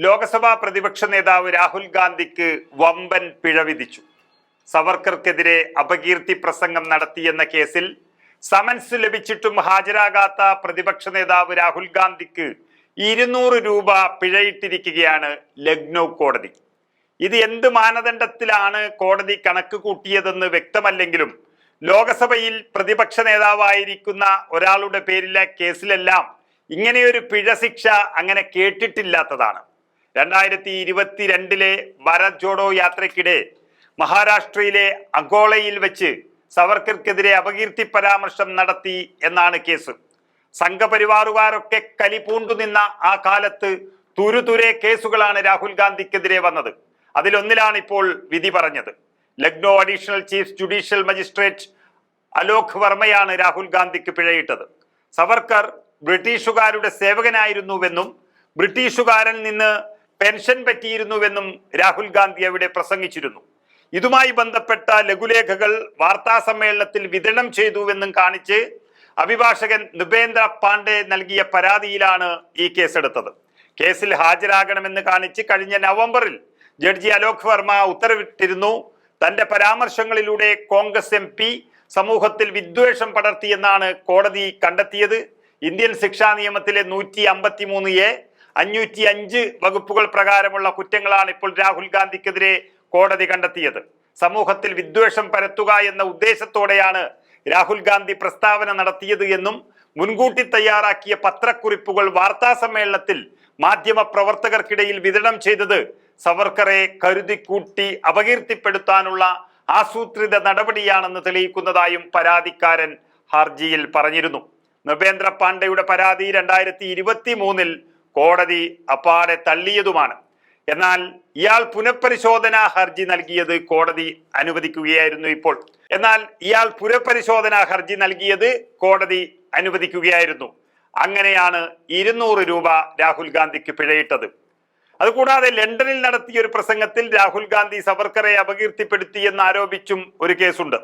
ലോക്സഭാ പ്രതിപക്ഷ നേതാവ് രാഹുൽ ഗാന്ധിക്ക് വമ്പൻ പിഴ വിധിച്ചു. സവർക്കർക്കെതിരെ അപകീർത്തി പ്രസംഗം നടത്തിയെന്ന കേസിൽ സമൻസ് ലഭിച്ചിട്ടും ഹാജരാകാത്ത പ്രതിപക്ഷ നേതാവ് രാഹുൽ ഗാന്ധിക്ക് 200 രൂപ പിഴയിട്ടിരിക്കുകയാണ് ലക്നൗ കോടതി. ഇത് എന്ത് മാനദണ്ഡത്തിലാണ് കോടതി കണക്ക് കൂട്ടിയതെന്ന് വ്യക്തമല്ലെങ്കിലും ലോക്സഭയിൽ പ്രതിപക്ഷ നേതാവായിരിക്കുന്ന ഒരാളുടെ പേരിലെ കേസിലെല്ലാം ഇങ്ങനെയൊരു പിഴ ശിക്ഷ അങ്ങനെ കേട്ടിട്ടില്ലാത്തതാണ്. 2022 ഭാരത് ജോഡോ യാത്രയ്ക്കിടെ മഹാരാഷ്ട്രയിലെ അഗോളയിൽ വെച്ച് സവർക്കർക്കെതിരെ അപകീർത്തി പരാമർശം നടത്തി എന്നാണ് കേസ്. സംഘപരിവാറുകാരൊക്കെ കലിപൂണ്ടു നിന്ന ആ കാലത്ത് തുരുതുരെ കേസുകളാണ് രാഹുൽ ഗാന്ധിക്കെതിരെ വന്നത്. അതിലൊന്നിലാണ് ഇപ്പോൾ വിധി പറഞ്ഞത്. Lucknow additional chief judicial magistrate Alok വർമ്മയാണ് രാഹുൽ ഗാന്ധിക്ക് പിഴയിട്ടത്. സവർക്കർ ബ്രിട്ടീഷുകാരുടെ സേവകനായിരുന്നുവെന്നും ബ്രിട്ടീഷുകാരിൽ നിന്ന് പെൻഷൻ പറ്റിയിരുന്നുവെന്നും രാഹുൽ ഗാന്ധി അവിടെ പ്രസംഗിച്ചിരുന്നു. ഇതുമായി ബന്ധപ്പെട്ട ലഘുലേഖകൾ വാർത്താ സമ്മേളനത്തിൽ വിതരണം ചെയ്തുവെന്നും കാണിച്ച് അഭിഭാഷകൻ നുപേന്ദ്ര പാണ്ഡെ നൽകിയ പരാതിയിലാണ് ഈ കേസെടുത്തത്. കേസിൽ ഹാജരാകണമെന്ന് കാണിച്ച് കഴിഞ്ഞ നവംബറിൽ ജഡ്ജി അലോക് വർമ്മ ഉത്തരവിട്ടിരുന്നു. തന്റെ പരാമർശങ്ങളിലൂടെ കോൺഗ്രസ് MP സമൂഹത്തിൽ വിദ്വേഷം പടർത്തിയെന്നാണ് കോടതി കണ്ടെത്തിയത്. ഇന്ത്യൻ ശിക്ഷാ നിയമത്തിലെ 153A 505 വകുപ്പുകൾ പ്രകാരമുള്ള കുറ്റങ്ങളാണ് ഇപ്പോൾ രാഹുൽ ഗാന്ധിക്കെതിരെ കോടതി കണ്ടെത്തിയത്. സമൂഹത്തിൽ വിദ്വേഷം പരത്തുക എന്ന ഉദ്ദേശത്തോടെയാണ് രാഹുൽ ഗാന്ധി പ്രസ്താവന നടത്തിയത് എന്നും മുൻകൂട്ടി തയ്യാറാക്കിയ പത്രക്കുറിപ്പുകൾ വാർത്താ സമ്മേളനത്തിൽ മാധ്യമ പ്രവർത്തകർക്കിടയിൽ വിതരണം ചെയ്തത് സവർക്കറെ കരുതിക്കൂട്ടി അപകീർത്തിപ്പെടുത്താനുള്ള ആസൂത്രിത നടപടിയാണെന്ന് തെളിയിക്കുന്നതായും പരാതിക്കാരൻ ഹർജിയിൽ പറഞ്ഞിരുന്നു. നുപേന്ദ്ര പാണ്ഡെയുടെ പരാതി 2023 കോടതി അപ്പാടെ തള്ളിയതുമാണ്. എന്നാൽ ഇയാൾ പുനഃപരിശോധനാ ഹർജി നൽകിയത് കോടതി അനുവദിക്കുകയായിരുന്നു. അങ്ങനെയാണ് 200 രൂപ രാഹുൽ ഗാന്ധിക്ക് പിഴയിട്ടത്. അതുകൂടാതെ ലണ്ടനിൽ നടത്തിയ ഒരു പ്രസംഗത്തിൽ രാഹുൽ ഗാന്ധി സവർക്കറെ അപകീർത്തിപ്പെടുത്തിയെന്ന് ആരോപിച്ചും ഒരു കേസുണ്ട്.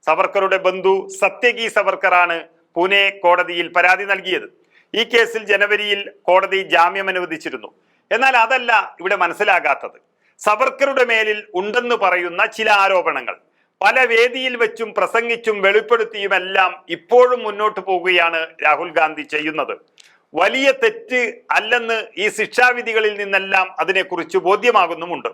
സവർക്കറുടെ ബന്ധു സത്യകി സവർക്കറാണ് പൂനെ കോടതിയിൽ പരാതി നൽകിയത്. ഈ കേസിൽ ജനുവരിയിൽ കോടതി ജാമ്യം അനുവദിച്ചിരുന്നു. എന്നാൽ അതല്ല ഇവിടെ മനസ്സിലാകാത്തത്. സവർക്കറുടെ മേലിൽ ഉണ്ടെന്ന് പറയുന്ന ചില ആരോപണങ്ങൾ പല വേദിയിൽ വെച്ചും പ്രസംഗിച്ചും വെളിപ്പെടുത്തിയുമെല്ലാം ഇപ്പോഴും മുന്നോട്ട് പോവുകയാണ് രാഹുൽ ഗാന്ധി ചെയ്യുന്നത്. വലിയ തെറ്റ് അല്ലെന്ന് ഈ ശിക്ഷാവിധികളിൽ നിന്നെല്ലാം അതിനെക്കുറിച്ച് ബോധ്യമാകുന്നുമുണ്ട്.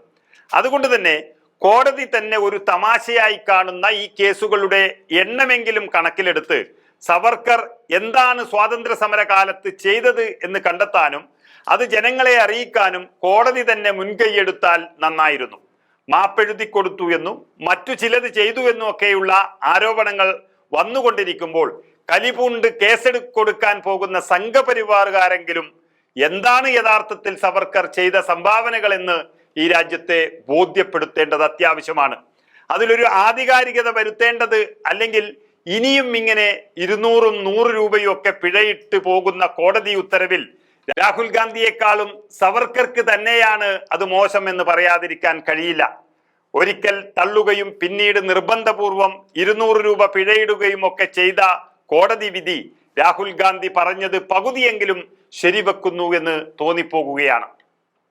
അതുകൊണ്ട് തന്നെ കോടതി തന്നെ ഒരു തമാശയായി കാണുന്ന ഈ കേസുകളുടെ എണ്ണമെങ്കിലും കണക്കിലെടുത്ത് സവർക്കർ എന്താണ് സ്വാതന്ത്ര്യ സമര കാലത്ത് ചെയ്തത് എന്ന് കണ്ടെത്താനും അത് ജനങ്ങളെ അറിയിക്കാനും കോടതി തന്നെ മുൻകൈയെടുത്താൽ നന്നായിരുന്നു. മാപ്പെഴുതി കൊടുത്തു എന്നും മറ്റു ചിലത് ചെയ്തു എന്നും ഒക്കെയുള്ള ആരോപണങ്ങൾ വന്നുകൊണ്ടിരിക്കുമ്പോൾ കലിപൂണ്ട് കേസെടുക്കാൻ പോകുന്ന സംഘപരിവാറുകാരെങ്കിലും എന്താണ് യഥാർത്ഥത്തിൽ സവർക്കർ ചെയ്ത സംഭാവനകൾ എന്ന് ഈ രാജ്യത്തെ ബോധ്യപ്പെടുത്തേണ്ടത് അത്യാവശ്യമാണ്. അതിലൊരു ആധികാരികത വരുത്തേണ്ടത്, അല്ലെങ്കിൽ ഇനിയും ഇങ്ങനെ 200 100 രൂപയും ഒക്കെ പിഴയിട്ട് പോകുന്ന കോടതി ഉത്തരവിൽ രാഹുൽ ഗാന്ധിയെക്കാളും സവർക്കർക്ക് തന്നെയാണ് അത് മോശം എന്ന് പറയാതിരിക്കാൻ കഴിയില്ല. ഒരിക്കൽ തള്ളുകയും പിന്നീട് നിർബന്ധപൂർവം 200 രൂപ പിഴയിടുകയും ഒക്കെ ചെയ്ത കോടതി വിധി രാഹുൽ ഗാന്ധി പറഞ്ഞത് പകുതിയെങ്കിലും ശരിവെക്കുന്നു എന്ന് തോന്നിപ്പോകുകയാണ്.